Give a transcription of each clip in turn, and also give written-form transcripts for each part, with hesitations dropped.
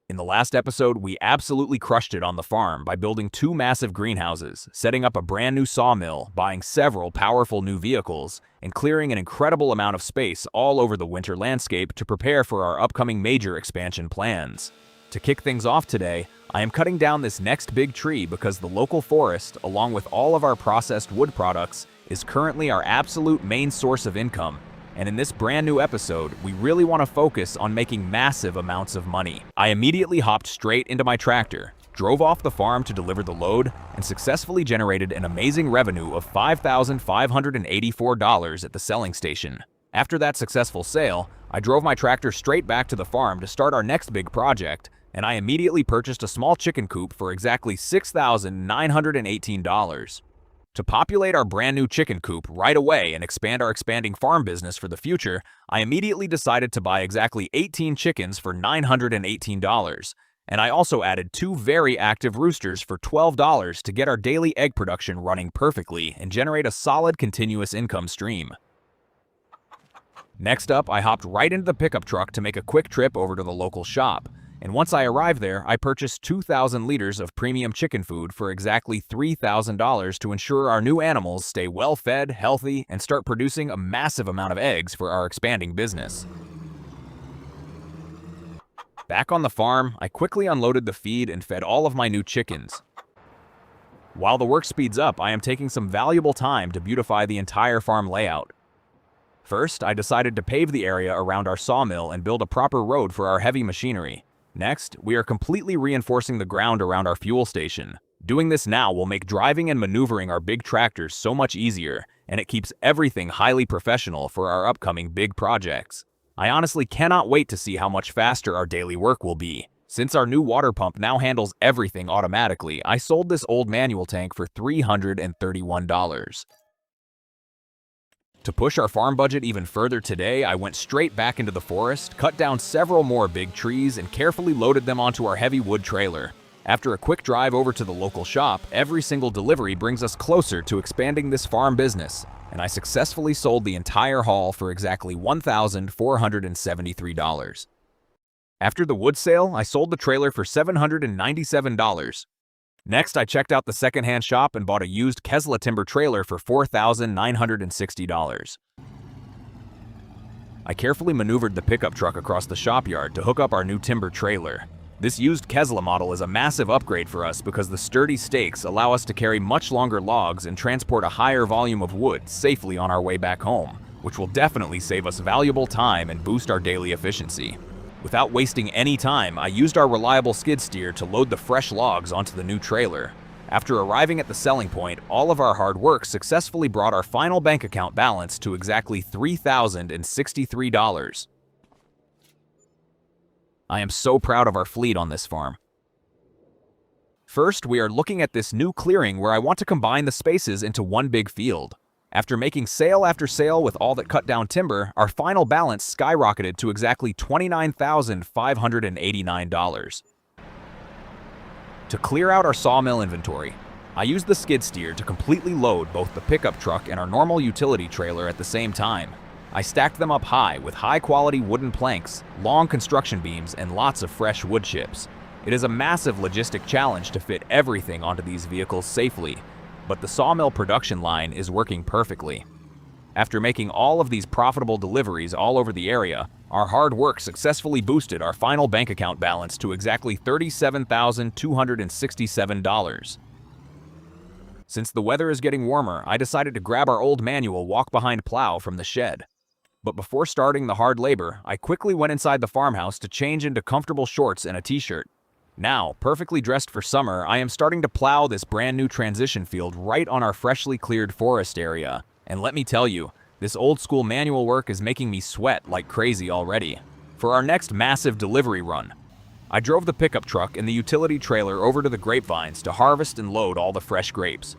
In the last episode, we absolutely crushed it on the farm by building 2 massive greenhouses, setting up a brand new sawmill, buying several powerful new vehicles, and clearing an incredible amount of space all over the winter landscape to prepare for our upcoming major expansion plans. To kick things off today, I am cutting down this next big tree because the local forest, along with all of our processed wood products, is currently our absolute main source of income. And in this brand new episode, we really want to focus on making massive amounts of money. I immediately hopped straight into my tractor, drove off the farm to deliver the load, and successfully generated an amazing revenue of $5,584 at the selling station. After that successful sale, I drove my tractor straight back to the farm to start our next big project, and I immediately purchased a small chicken coop for exactly $6,918. To populate our brand new chicken coop right away and expand our expanding farm business for the future, I immediately decided to buy exactly 18 chickens for $918. And I also added 2 very active roosters for $12 to get our daily egg production running perfectly and generate a solid continuous income stream. Next up, I hopped right into the pickup truck to make a quick trip over to the local shop. And once I arrived there, I purchased 2,000 liters of premium chicken food for exactly $3,000 to ensure our new animals stay well-fed, healthy, and start producing a massive amount of eggs for our expanding business. Back on the farm, I quickly unloaded the feed and fed all of my new chickens. While the work speeds up, I am taking some valuable time to beautify the entire farm layout. First, I decided to pave the area around our sawmill and build a proper road for our heavy machinery. Next, we are completely reinforcing the ground around our fuel station. Doing this now will make driving and maneuvering our big tractors so much easier, and it keeps everything highly professional for our upcoming big projects. I honestly cannot wait to see how much faster our daily work will be. Since our new water pump now handles everything automatically, I sold this old manual tank for $331. To push our farm budget even further today, I went straight back into the forest, cut down several more big trees, and carefully loaded them onto our heavy wood trailer. After a quick drive over to the local shop, every single delivery brings us closer to expanding this farm business, and I successfully sold the entire haul for exactly $1,473. After the wood sale, I sold the trailer for $797. Next, I checked out the secondhand shop and bought a used Kesla timber trailer for $4,960. I carefully maneuvered the pickup truck across the shop yard to hook up our new timber trailer. This used Kesla model is a massive upgrade for us because the sturdy stakes allow us to carry much longer logs and transport a higher volume of wood safely on our way back home, which will definitely save us valuable time and boost our daily efficiency. Without wasting any time, I used our reliable skid steer to load the fresh logs onto the new trailer. After arriving at the selling point, all of our hard work successfully brought our final bank account balance to exactly $3,063. I am so proud of our fleet on this farm. First, we are looking at this new clearing where I want to combine the spaces into one big field. After making sale after sale with all that cut down timber, our final balance skyrocketed to exactly $29,589. To clear out our sawmill inventory, I used the skid steer to completely load both the pickup truck and our normal utility trailer at the same time. I stacked them up high with high-quality wooden planks, long construction beams, and lots of fresh wood chips. It is a massive logistic challenge to fit everything onto these vehicles safely, but the sawmill production line is working perfectly. After making all of these profitable deliveries all over the area, our hard work successfully boosted our final bank account balance to exactly $37,267. Since the weather is getting warmer, I decided to grab our old manual walk-behind plow from the shed. But before starting the hard labor, I quickly went inside the farmhouse to change into comfortable shorts and a t-shirt. Now, perfectly dressed for summer, I am starting to plow this brand new transition field right on our freshly cleared forest area. And let me tell you, this old school manual work is making me sweat like crazy already. For our next massive delivery run, I drove the pickup truck and the utility trailer over to the grapevines to harvest and load all the fresh grapes.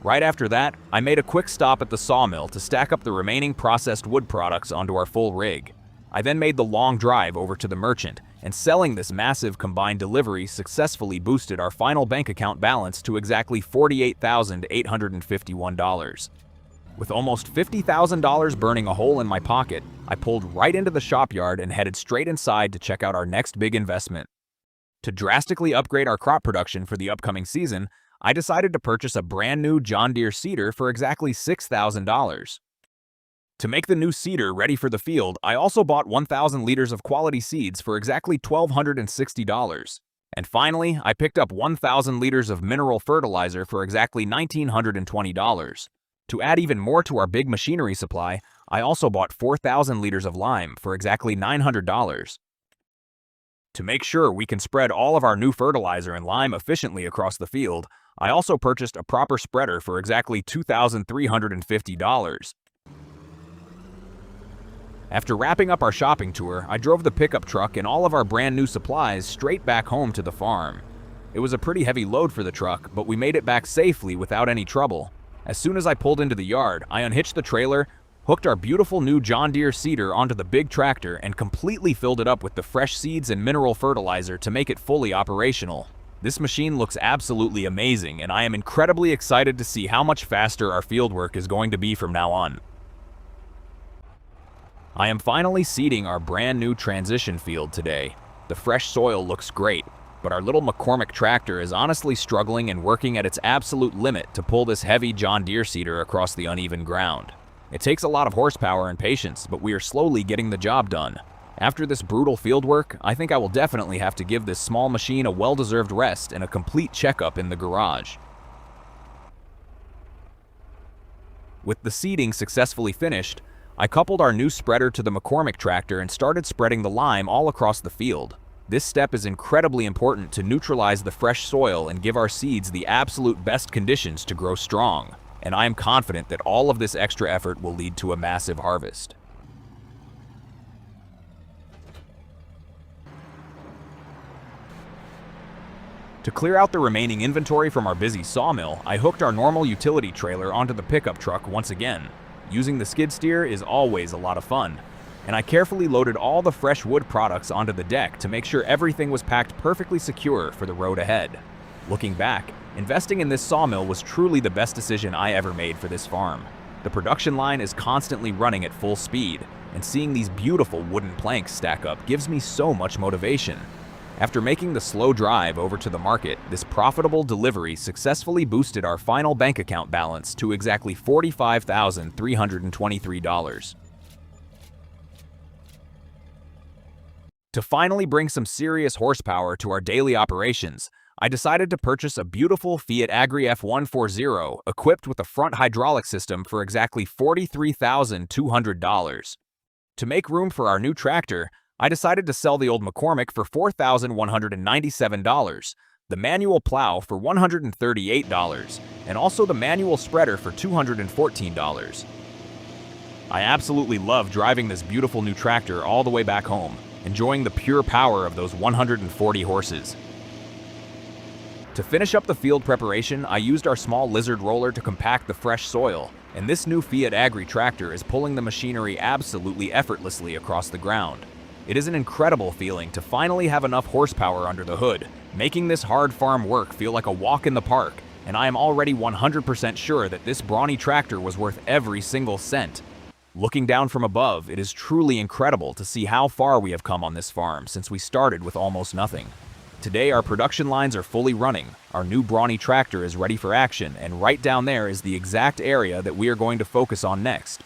Right after that, I made a quick stop at the sawmill to stack up the remaining processed wood products onto our full rig. I then made the long drive over to the merchant, and selling this massive combined delivery successfully boosted our final bank account balance to exactly $48,851. With almost $50,000 burning a hole in my pocket, I pulled right into the shop yard and headed straight inside to check out our next big investment. To drastically upgrade our crop production for the upcoming season, I decided to purchase a brand new John Deere seeder for exactly $6,000. To make the new seeder ready for the field, I also bought 1,000 liters of quality seeds for exactly $1,260. And finally, I picked up 1,000 liters of mineral fertilizer for exactly $1,920. To add even more to our big machinery supply, I also bought 4,000 liters of lime for exactly $900. To make sure we can spread all of our new fertilizer and lime efficiently across the field, I also purchased a proper spreader for exactly $2,350. After wrapping up our shopping tour, I drove the pickup truck and all of our brand new supplies straight back home to the farm. It was a pretty heavy load for the truck, but we made it back safely without any trouble. As soon as I pulled into the yard, I unhitched the trailer, hooked our beautiful new John Deere seeder onto the big tractor, and completely filled it up with the fresh seeds and mineral fertilizer to make it fully operational. This machine looks absolutely amazing, and I am incredibly excited to see how much faster our fieldwork is going to be from now on. I am finally seeding our brand new transition field today. The fresh soil looks great, but our little McCormick tractor is honestly struggling and working at its absolute limit to pull this heavy John Deere seeder across the uneven ground. It takes a lot of horsepower and patience, but we are slowly getting the job done. After this brutal fieldwork, I think I will definitely have to give this small machine a well-deserved rest and a complete checkup in the garage. With the seeding successfully finished, I coupled our new spreader to the McCormick tractor and started spreading the lime all across the field. This step is incredibly important to neutralize the fresh soil and give our seeds the absolute best conditions to grow strong. And I am confident that all of this extra effort will lead to a massive harvest. To clear out the remaining inventory from our busy sawmill, I hooked our normal utility trailer onto the pickup truck once again. Using the skid steer is always a lot of fun, and I carefully loaded all the fresh wood products onto the deck to make sure everything was packed perfectly secure for the road ahead. Looking back, investing in this sawmill was truly the best decision I ever made for this farm. The production line is constantly running at full speed, and seeing these beautiful wooden planks stack up gives me so much motivation. After making the slow drive over to the market, this profitable delivery successfully boosted our final bank account balance to exactly $45,323. To finally bring some serious horsepower to our daily operations, I decided to purchase a beautiful FiatAgri F140 equipped with a front hydraulic system for exactly $43,200. To make room for our new tractor, I decided to sell the old McCormick for $4,197, the manual plow for $138, and also the manual spreader for $214. I absolutely love driving this beautiful new tractor all the way back home, enjoying the pure power of those 140 horses. To finish up the field preparation, I used our small lizard roller to compact the fresh soil, and this new FiatAgri tractor is pulling the machinery absolutely effortlessly across the ground. It is an incredible feeling to finally have enough horsepower under the hood, making this hard farm work feel like a walk in the park, and I am already 100% sure that this brawny tractor was worth every single cent. Looking down from above, it is truly incredible to see how far we have come on this farm since we started with almost nothing. Today our production lines are fully running, our new brawny tractor is ready for action, and right down there is the exact area that we are going to focus on next.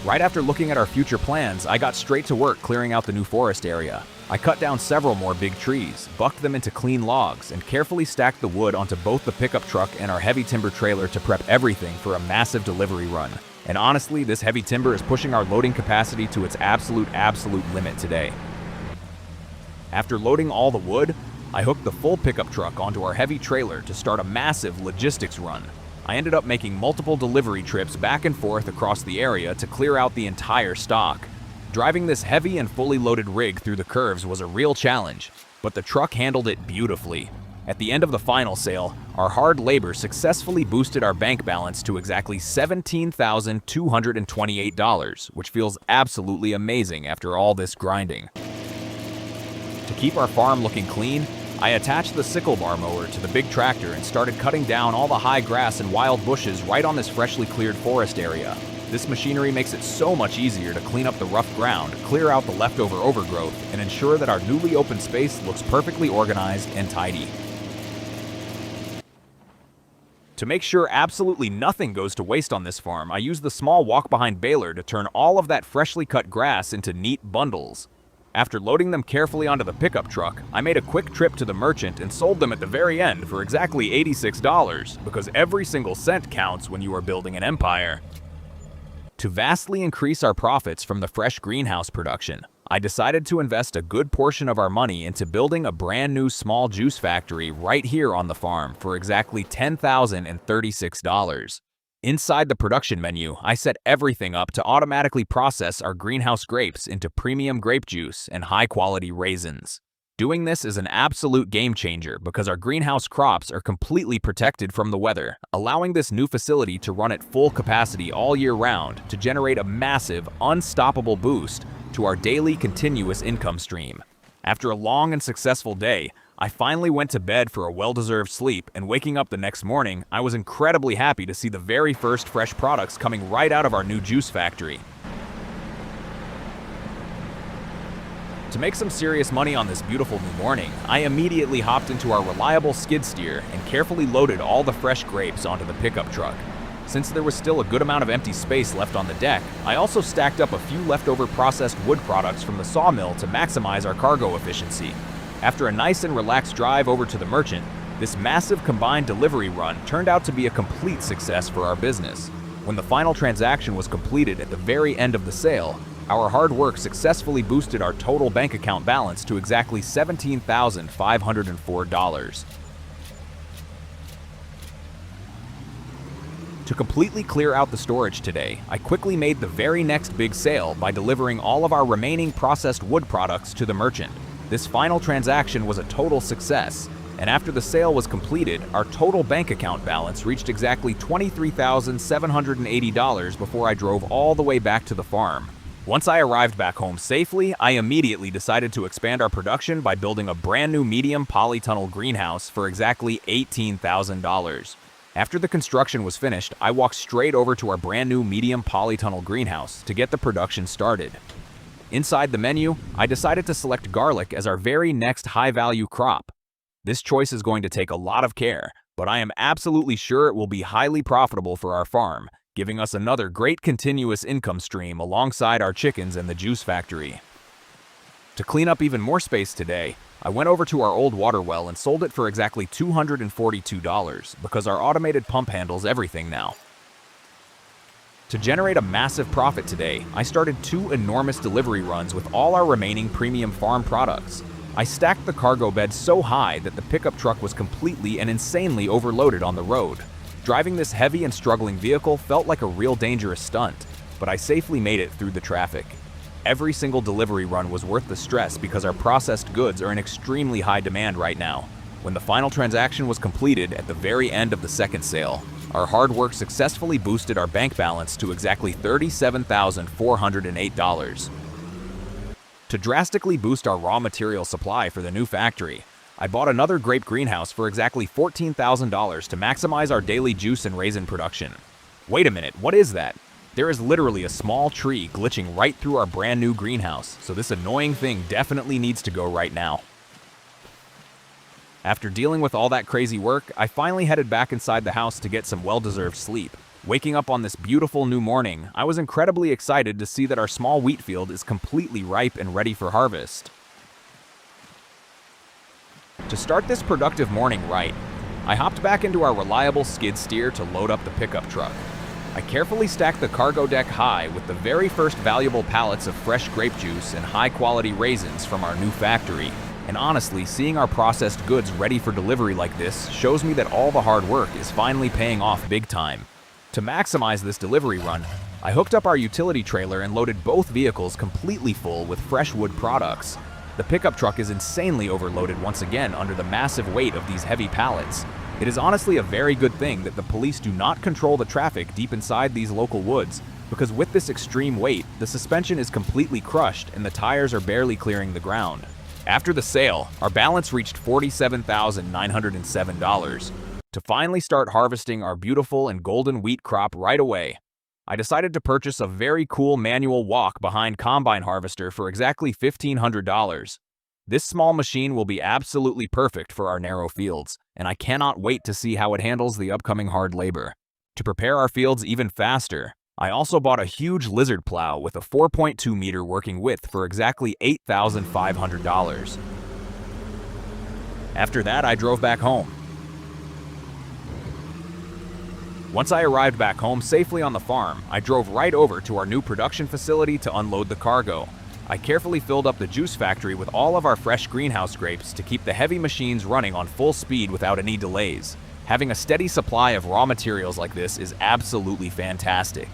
Right after looking at our future plans, I got straight to work clearing out the new forest area. I cut down several more big trees, bucked them into clean logs, and carefully stacked the wood onto both the pickup truck and our heavy timber trailer to prep everything for a massive delivery run. And honestly, this heavy timber is pushing our loading capacity to its absolute limit today. After loading all the wood, I hooked the full pickup truck onto our heavy trailer to start a massive logistics run. I ended up making multiple delivery trips back and forth across the area to clear out the entire stock. Driving this heavy and fully loaded rig through the curves was a real challenge, but the truck handled it beautifully. At the end of the final sale, our hard labor successfully boosted our bank balance to exactly $17,228, which feels absolutely amazing after all this grinding. To keep our farm looking clean, I attached the sickle bar mower to the big tractor and started cutting down all the high grass and wild bushes right on this freshly cleared forest area. This machinery makes it so much easier to clean up the rough ground, clear out the leftover overgrowth, and ensure that our newly opened space looks perfectly organized and tidy. To make sure absolutely nothing goes to waste on this farm, I use the small walk-behind baler to turn all of that freshly cut grass into neat bundles. After loading them carefully onto the pickup truck, I made a quick trip to the merchant and sold them at the very end for exactly $86, because every single cent counts when you are building an empire. To vastly increase our profits from the fresh greenhouse production, I decided to invest a good portion of our money into building a brand new small juice factory right here on the farm for exactly $10,036. Inside the production menu, I set everything up to automatically process our greenhouse grapes into premium grape juice and high-quality raisins. Doing this is an absolute game changer because our greenhouse crops are completely protected from the weather, allowing this new facility to run at full capacity all year round to generate a massive, unstoppable boost to our daily continuous income stream. After a long and successful day, I finally went to bed for a well-deserved sleep, and waking up the next morning, I was incredibly happy to see the very first fresh products coming right out of our new juice factory. To make some serious money on this beautiful new morning, I immediately hopped into our reliable skid steer and carefully loaded all the fresh grapes onto the pickup truck. Since there was still a good amount of empty space left on the deck, I also stacked up a few leftover processed wood products from the sawmill to maximize our cargo efficiency. After a nice and relaxed drive over to the merchant, this massive combined delivery run turned out to be a complete success for our business. When the final transaction was completed at the very end of the sale, our hard work successfully boosted our total bank account balance to exactly $17,504. To completely clear out the storage today, I quickly made the very next big sale by delivering all of our remaining processed wood products to the merchant. This final transaction was a total success, and after the sale was completed, our total bank account balance reached exactly $23,780 before I drove all the way back to the farm. Once I arrived back home safely, I immediately decided to expand our production by building a brand new medium polytunnel greenhouse for exactly $18,000. After the construction was finished, I walked straight over to our brand new medium polytunnel greenhouse to get the production started. Inside the menu, I decided to select garlic as our very next high-value crop. This choice is going to take a lot of care, but I am absolutely sure it will be highly profitable for our farm, giving us another great continuous income stream alongside our chickens and the juice factory. To clean up even more space today, I went over to our old water well and sold it for exactly $242 because our automated pump handles everything now. To generate a massive profit today, I started 2 enormous delivery runs with all our remaining premium farm products. I stacked the cargo bed so high that the pickup truck was completely and insanely overloaded on the road. Driving this heavy and struggling vehicle felt like a real dangerous stunt, but I safely made it through the traffic. Every single delivery run was worth the stress because our processed goods are in extremely high demand right now. When the final transaction was completed at the very end of the second sale, our hard work successfully boosted our bank balance to exactly $37,408. To drastically boost our raw material supply for the new factory, I bought another grape greenhouse for exactly $14,000 to maximize our daily juice and raisin production. Wait a minute, what is that? There is literally a small tree glitching right through our brand new greenhouse, so this annoying thing definitely needs to go right now. After dealing with all that crazy work, I finally headed back inside the house to get some well-deserved sleep. Waking up on this beautiful new morning, I was incredibly excited to see that our small wheat field is completely ripe and ready for harvest. To start this productive morning right, I hopped back into our reliable skid steer to load up the pickup truck. I carefully stacked the cargo deck high with the very first valuable pallets of fresh grape juice and high-quality raisins from our new factory. And honestly, seeing our processed goods ready for delivery like this shows me that all the hard work is finally paying off big time. To maximize this delivery run, I hooked up our utility trailer and loaded both vehicles completely full with fresh wood products. The pickup truck is insanely overloaded once again under the massive weight of these heavy pallets. It is honestly a very good thing that the police do not control the traffic deep inside these local woods, because with this extreme weight, the suspension is completely crushed and the tires are barely clearing the ground. After the sale, our balance reached $47,907. To finally start harvesting our beautiful and golden wheat crop right away, I decided to purchase a very cool manual walk behind combine harvester for exactly $1,500. This small machine will be absolutely perfect for our narrow fields, and I cannot wait to see how it handles the upcoming hard labor. To prepare our fields even faster, I also bought a huge lizard plow with a 4.2 meter working width for exactly $8,500. After that, I drove back home. Once I arrived back home safely on the farm, I drove right over to our new production facility to unload the cargo. I carefully filled up the juice factory with all of our fresh greenhouse grapes to keep the heavy machines running on full speed without any delays. Having a steady supply of raw materials like this is absolutely fantastic.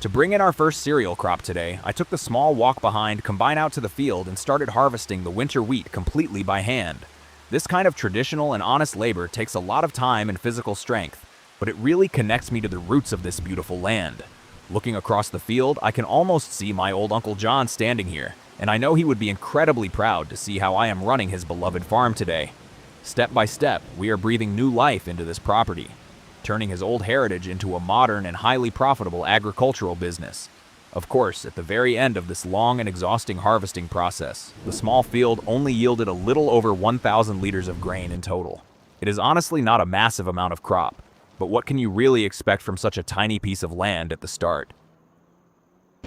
To bring in our first cereal crop today, I took the small walk behind combine out to the field and started harvesting the winter wheat completely by hand. This kind of traditional and honest labor takes a lot of time and physical strength, but it really connects me to the roots of this beautiful land. Looking across the field, I can almost see my old Uncle John standing here, and I know he would be incredibly proud to see how I am running his beloved farm today. Step by step, we are breathing new life into this property, turning his old heritage into a modern and highly profitable agricultural business. Of course, at the very end of this long and exhausting harvesting process, the small field only yielded a little over 1,000 liters of grain in total. It is honestly not a massive amount of crop, but what can you really expect from such a tiny piece of land at the start?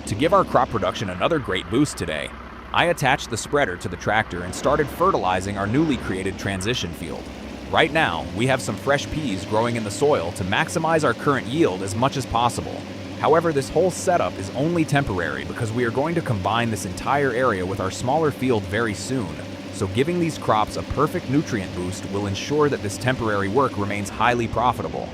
To give our crop production another great boost today, I attached the spreader to the tractor and started fertilizing our newly created transition field. Right now, we have some fresh peas growing in the soil to maximize our current yield as much as possible. However, this whole setup is only temporary because we are going to combine this entire area with our smaller field very soon. So giving these crops a perfect nutrient boost will ensure that this temporary work remains highly profitable.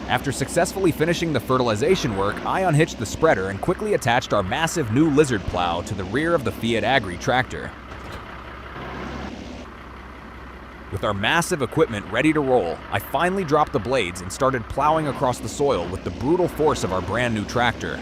After successfully finishing the fertilization work, I unhitched the spreader and quickly attached our massive new lizard plow to the rear of the FiatAgri tractor. With our massive equipment ready to roll, I finally dropped the blades and started plowing across the soil with the brutal force of our brand new tractor.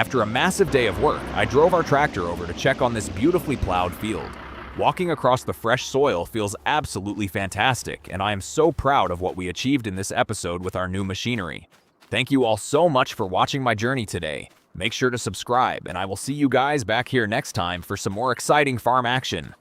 After a massive day of work, I drove our tractor over to check on this beautifully plowed field. Walking across the fresh soil feels absolutely fantastic, and I am so proud of what we achieved in this episode with our new machinery. Thank you all so much for watching my journey today. Make sure to subscribe, and I will see you guys back here next time for some more exciting farm action.